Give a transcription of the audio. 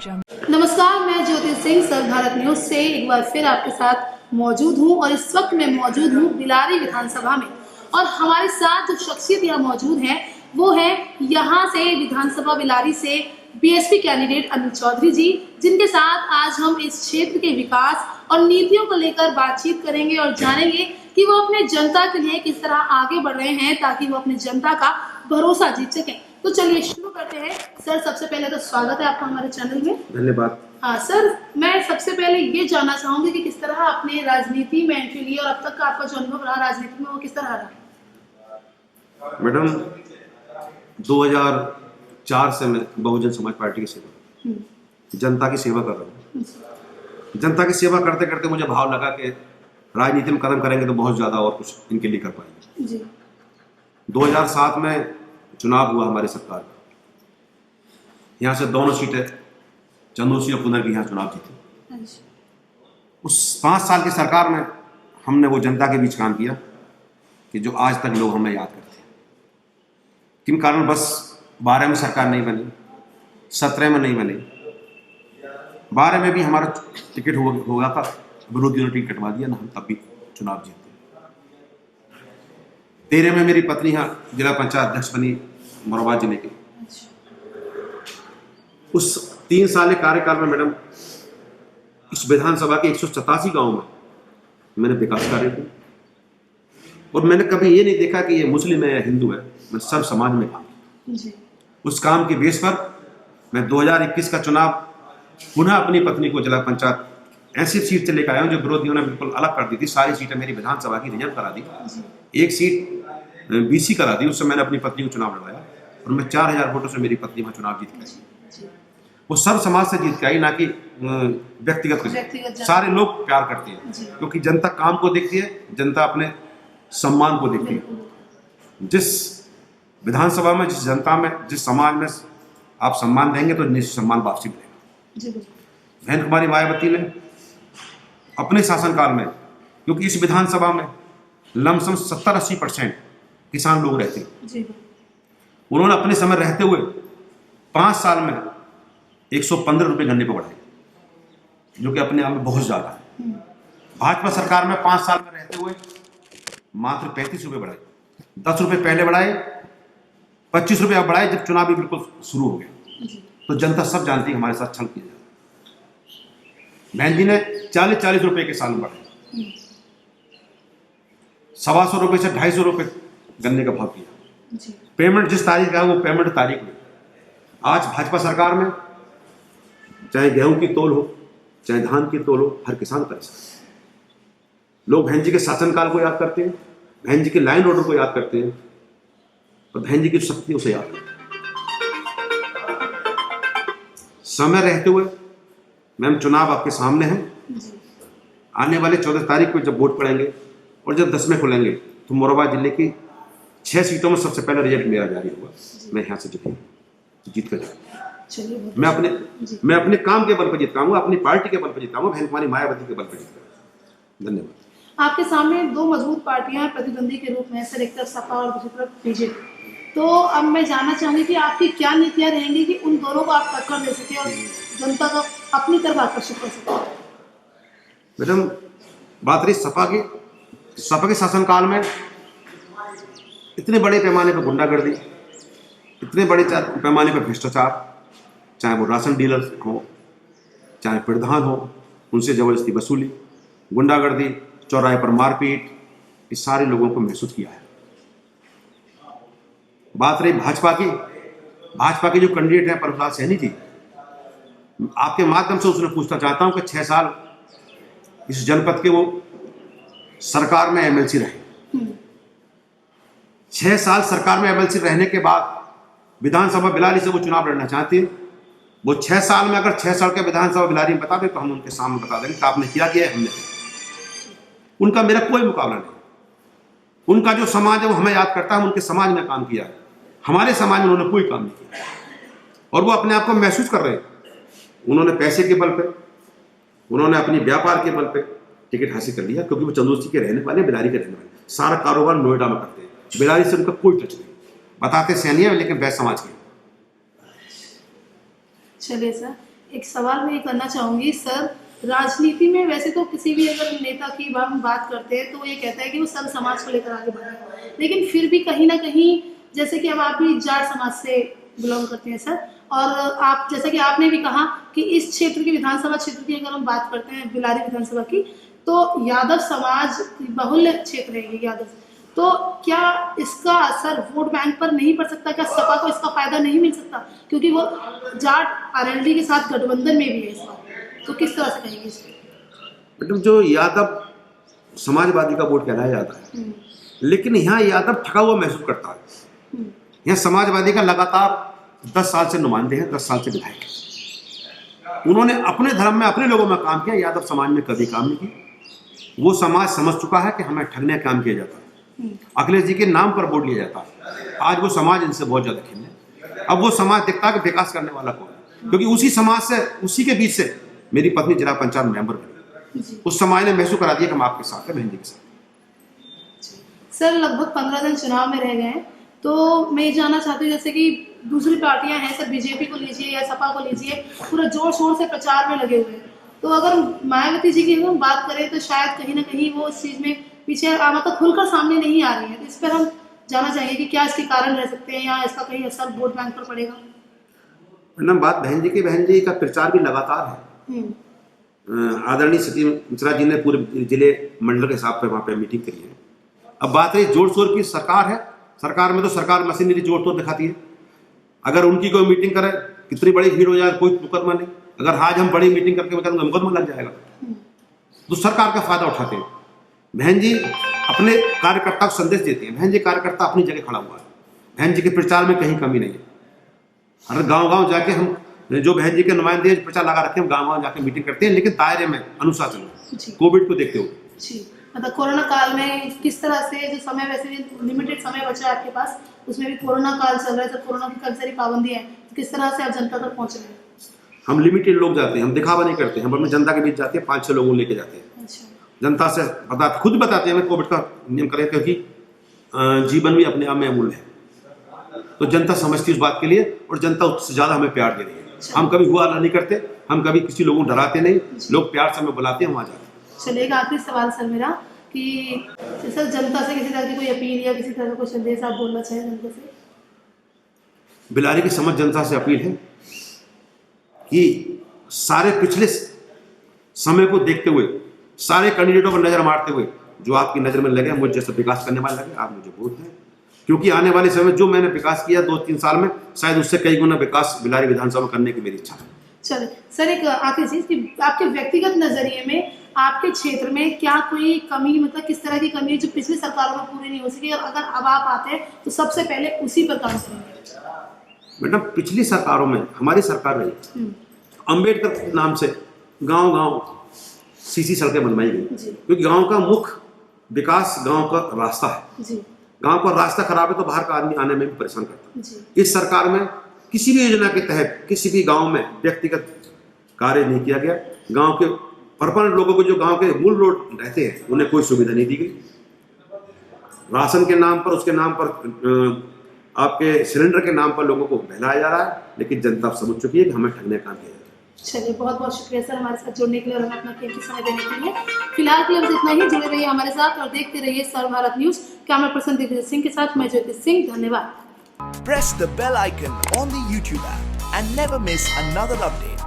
नमस्कार, मैं Jyoti Singh sir Bharat news से एक बार फिर आपके साथ मौजूद हूं और इस वक्त मैं मौजूद हूं बिलारी विधानसभा में और हमारे साथ जो शख्सियत यहाँ मौजूद है वो है यहाँ से विधानसभा बिलारी से बीएसपी कैंडिडेट अनिल चौधरी जी, जिनके साथ आज हम इस क्षेत्र के विकास और नीतियों को लेकर बातचीत करेंगे और जानेंगे कि वो अपने जनता के लिए किस तरह आगे बढ़ रहे हैं ताकि वो अपनी जनता का भरोसा जीत सकें। तो चलिए शुरू करते हैं। सर, सबसे पहले तो स्वागत है आपका हमारे चैनल में। धन्यवाद। हाँ सर, मैं सबसे पहले ये जानना चाहूंगी कि किस तरह आपने राजनीति में एंट्री ली और अब तक का आपका जो अनुभव रहा राजनीति में वो किस तरह रहा? मैडम, 2004 से मैं बहुजन समाज पार्टी की सेवा, जनता की सेवा कर रहा हूँ। जनता की सेवा करते करते मुझे भाव लगा कि राजनीति में कदम करेंगे तो बहुत ज़्यादा और कुछ इनके लिए कर पाएंगे जी। 2007 में चुनाव हुआ हमारी सरकार का। यहाँ से दोनों सीटें चंदोसी और पुनर की यहाँ चुनाव जीते। उस 5 साल की सरकार में हमने वो जनता के बीच काम किया कि जो आज तक लोग हमें याद करते हैं। किन कारण बस 12 में सरकार नहीं बनी, 17 में नहीं बनी, 12 में भी हमारा टिकट हो गया था, विरोधियों ने टिकट कटवा दिया ना, हम तब भी चुनाव जीते। 13 में मेरी पत्नी यहाँ जिला पंचायत अध्यक्ष बनी मोरबा जिले के। उस 3 साल के कार्यकाल में मैडम इस विधानसभा के 187 गांव में मैंने विकास कार्य किए और मैंने कभी ये नहीं देखा कि ये मुस्लिम है या हिंदू है, मैं सब समाज में काम किया। उस काम के बेस पर मैं 2021 का चुनाव पुनः अपनी पत्नी को जिला पंचायत ऐसी सीट से लेकर आया हूँ जो विरोधियों ने बिल्कुल अलग कर दी थी। सारी सीटें मेरी विधानसभा की रिजर्व करा दी, एक सीट बीसी करा दी, उससे मैंने अपनी पत्नी को चुनाव लड़वाया और मैं 4000 वोटों से मेरी पत्नी वहाँ चुनाव जीत के आई। वो सब समाज से जीत के आई, ना कि व्यक्तिगत। सारे लोग प्यार करते हैं क्योंकि जनता काम को देखती है, जनता अपने सम्मान को देखती है। जिस विधानसभा में, जिस जनता में, जिस समाज में आप सम्मान देंगे तो निश्चित सम्मान वापसी मिलेगा। बहन कुमारी मायावती ने अपने शासनकाल में, क्योंकि इस विधानसभा में लमसम 70-80% किसान लोग रहते हैं, उन्होंने अपने समय रहते हुए 5 साल में 115 रुपये गन्ने पर बढ़ाए, जो कि अपने आप में बहुत ज़्यादा है। भाजपा सरकार में 5 साल में रहते हुए मात्र 35 रुपये बढ़ाए, 10 रुपये पहले बढ़ाए, 25 रुपये अब बढ़ाए जब चुनाव भी बिल्कुल शुरू हो गया। तो जनता सब जानती है हमारे साथ छल किया जाता है। बहन जी ने 40-40 रुपये के साल में बढ़ाए, 125 रुपये से 250 रुपये गन्ने का भाव किया। पेमेंट जिस तारीख का वो पेमेंट तारीख में। आज भाजपा सरकार में चाहे गेहूं की तौल हो, चाहे धान की तौल हो, हर किसान परेशान। लोग बहन जी के शासनकाल को याद करते हैं, बहन जी के लाइन ऑर्डर को याद करते हैं और बहन जी की शक्ति उसे याद करते हैं। समय रहते हुए मैम चुनाव आपके सामने है। आने वाले 14 तारीख को जब वोट पड़ेंगे और जब 10 में खुलेंगे तो मोरबा जिले की 6 सीटों में सबसे पहले रिजल्ट मेरा जारी होगा। मैं यहाँ से जीत कर जाऊँगा। मैं अपने काम के बल पर जीत पाऊंगा, अपनी पार्टी के बल पर जीत पाऊंगा, बहन कुमारी मायावती के बल पर जीत पाऊंगा। धन्यवाद। आपके सामने 2 मजबूत पार्टियां प्रतिद्वंदी के रूप में, सर, एक तरफ सपा और दूसरी तरफ बीजेपी। तो अब मैं जानना चाहूंगी कि आपकी क्या नीतियां रहेंगी कि उन दोनों को आप टक्कर दे सके और जनता को अपनी तरफ आकर्षित कर सके? मैडम, बात रही सपा के शासनकाल में इतने बड़े पैमाने पर गुंडागर्दी, इतने बड़े पैमाने पर भ्रष्टाचार, चाहे वो राशन डीलर हो, चाहे प्रधान हो, उनसे जबरदस्ती वसूली, गुंडागर्दी, चौराहे पर मारपीट, इस सारे लोगों को महसूस किया है। बात रही भाजपा की जो कैंडिडेट है प्रभुलाल सैनी जी, आपके माध्यम से उसने पूछना चाहता हूं कि 6 साल इस जनपद के वो सरकार में एमएलसी रहे। 6 साल सरकार में एमएलसी रहने के बाद विधानसभा बिलारी से वो चुनाव लड़ना चाहती है। वो 6 साल में अगर 6 साल के विधानसभा बिलारी में बता दे तो हम उनके सामने बता देंगे कि आपने किया है, हमने किया। उनका मेरा कोई मुकाबला नहीं। उनका जो समाज है वो हमें याद करता है, उनके समाज में काम किया है, हमारे समाज में उन्होंने कोई काम नहीं किया और वो अपने आप को महसूस कर रहे हैं। उन्होंने पैसे के बल पे, उन्होंने अपनी व्यापार के बल पे टिकट हासिल कर लिया, क्योंकि वो चंदोसी के रहने वाले, बिलारी के रहने वाले, सारा कारोबार नोएडा में करते हैं। बिलारी से उनका कोई टच नहीं, बताते सैनी है लेकिन वैश्य समाज के। चलिए सर, एक सवाल मैं ये करना चाहूँगी सर, राजनीति में वैसे तो किसी भी अगर नेता की हम बात करते हैं तो वो ये कहता है कि वो सब समाज को लेकर आगे बढ़े, लेकिन फिर भी कहीं ना कहीं जैसे कि अब आप भी जाट समाज से बिलोंग करते हैं सर, और आप जैसा कि आपने भी कहा कि इस क्षेत्र की विधानसभा क्षेत्र की अगर हम बात करते हैं बिलारी विधानसभा की, तो यादव समाज बहुल्य क्षेत्र है ये यादव, तो क्या इसका असर वोट बैंक पर नहीं पड़ सकता? क्या सपा को इसका फायदा नहीं मिल सकता, क्योंकि वो जाट आरएलडी के साथ गठबंधन में भी है इस बार, तो किस तरह से कहेंगे इसको? मतलब जो यादव समाजवादी का वोट कहलाया जाता है, लेकिन यहाँ यादव ठगा हुआ महसूस करता है। यहाँ समाजवादी का लगातार 10 साल से नुमाइंदे हैं, 10 साल से विधायक हैं। उन्होंने अपने धर्म में अपने लोगों में काम किया, यादव समाज में कभी काम नहीं किया। वो समाज समझ चुका है कि हमें ठगने का काम किया जाता है, अखिलेश जी के नाम पर वोट लिया जाता है। आज वो समाज इनसे बहुत ज्यादा खिन्न है। अब वो समाज दिखता है कि विकास करने वाला कौन है, क्योंकि उसी समाज से, उसी के बीच से मेरी पत्नी जिला पंचायत मेंबर बनी। उस समाज ने महसूस करा दिया कि हम आपके साथ हैं, बहन जी के साथ। सर लगभग 15 दिन चुनाव में रह गए हैं, तो मैं ये जानना चाहती हूँ जैसे कि दूसरी पार्टियां हैं सर, बीजेपी को लीजिए या सपा को लीजिए, पूरा जोर शोर से प्रचार में लगे हुए हैं, तो अगर मायावती जी की हम बात करें तो शायद कहीं ना कहीं वो इस चीज़ में पीछे मतलब खुलकर सामने नहीं आ रही है, तो इस पर हम जानना चाहिए कि क्या इसके कारण रह सकते हैं या इसका कहीं असर वोट बैंक पर पड़ेगा? मैडम बात बहन जी का प्रचार भी लगातार है। आदरणीय सती मिश्रा जी ने पूरे जिले मंडल के हिसाब पे वहाँ पे मीटिंग करी है। अब बात है जोर शोर की, सरकार है, सरकार में तो सरकार मशीनरी जोर तोड़ दिखाती है। अगर उनकी कोई मीटिंग करे, कितनी बड़ी भीड़ हो जाए, कोई मुकदमा नहीं। अगर आज हम बड़ी मीटिंग करके बताएंगे मुकदमा लग जाएगा, तो सरकार का फायदा उठाते हैं। बहन जी अपने कार्यकर्ता को संदेश देती है, बहन जी कार्यकर्ता अपनी जगह खड़ा हुआ है, बहन जी के प्रचार में कहीं कमी नहीं है। अगर गांव-गांव जाके हम जो बहन जी के नुमाइंदे प्रचार लगा रखे हैं, हम गांव-गांव जाके मीटिंग करते हैं, लेकिन दायरे में, अनुशासन में, कोविड को देखते हुए। जी, मतलब कोरोना काल में किस तरह से जो समय, वैसे भी लिमिटेड समय बचा है आपके पास, उसमें भी कोरोना काल चल रहा है, तो कोरोना की काफी सारी पाबंदियां हैं, तो किस तरह से आप जनता तक पहुंच रहे हैं? हम लिमिटेड लोग जाते हैं, हम दिखावा नहीं करते हैं, हम अपने जनता के बीच जाते हैं, 5-6 लोगों लेके जाते हैं। अच्छा। जनता से खुद बताते हैं हमें कोविड का नियम करें, क्योंकि जीवन भी अपने आप में अमूल्य है। तो जनता समझती है उस बात के लिए, और जनता उससे ज्यादा हमें प्यार दे रही है। हम कभी हुआ नहीं करते, हम कभी किसी लोगों को डराते नहीं, लोग प्यार से हमें बुलाते हैं, वहां जाते हैं। चलिए एक आखिरी सवाल सर मेरा कि सर जनता से किसी तरह की कोई अपील या किसी तरह का कोई संदेश आप बोलना चाहें जनता से? बिलारी की समझ जनता से अपील है कि सारे पिछले समय को देखते हुए, सारे कैंडिडेटों पर नजर मारते हुए, जो आपकी नजर में लगे, मुझ जैसा विकास करने वाले लगे, आप मुझे वोट दें। क्योंकि आने वाले समय जो मैंने विकास किया 2-3 साल में, शायद उससे कई गुना विकास बिलारी विधानसभा करने की मेरी इच्छा है। चलिए सर एक आखिरी चीज कि आपके व्यक्तिगत नजरिए में आपके क्षेत्र में क्या कोई कमी, मतलब किस तरह की कमी है जो पिछली सरकारों में पूरी नहीं हो सकी, और अगर अब आप आते हैं तो सबसे पहले उसी पर काम करेंगे? मैडम पिछली सरकारों में हमारी सरकार रही, अंबेडकर के नाम से गांव-गांव सीसी सड़कें बनवाई गई, क्योंकि गांव का मुख्य विकास गांव का रास्ता है। गांव का रास्ता खराब है तो बाहर का आदमी आने में भी परेशान करता है। इस सरकार में किसी भी योजना के तहत किसी भी गांव में व्यक्तिगत कार्य नहीं किया गया। गांव के परमानेंट लोगों को, जो गांव के मूल लोग रहते हैं, उन्हें कोई सुविधा नहीं दी गई। राशन के नाम पर, उसके नाम पर, आपके सिलेंडर के नाम पर लोगों को बहलाया जा रहा है, लेकिन जनता समझ चुकी है कि हमें ठगने का काम किया जाता है। चलिए बहुत बहुत शुक्रिया सर हमारे साथ जुड़ने के लिए और हमें अपना कीमती समय देने के लिए। फिलहाल के लिए बस इतना ही। जुड़े रहिए हमारे साथ और देखते रहिए Sarv Bharat news. Camera person Digvijay Singh के साथ मैं ज्योति सिंह, धन्यवाद। Press the bell icon on the YouTube app and never miss another update.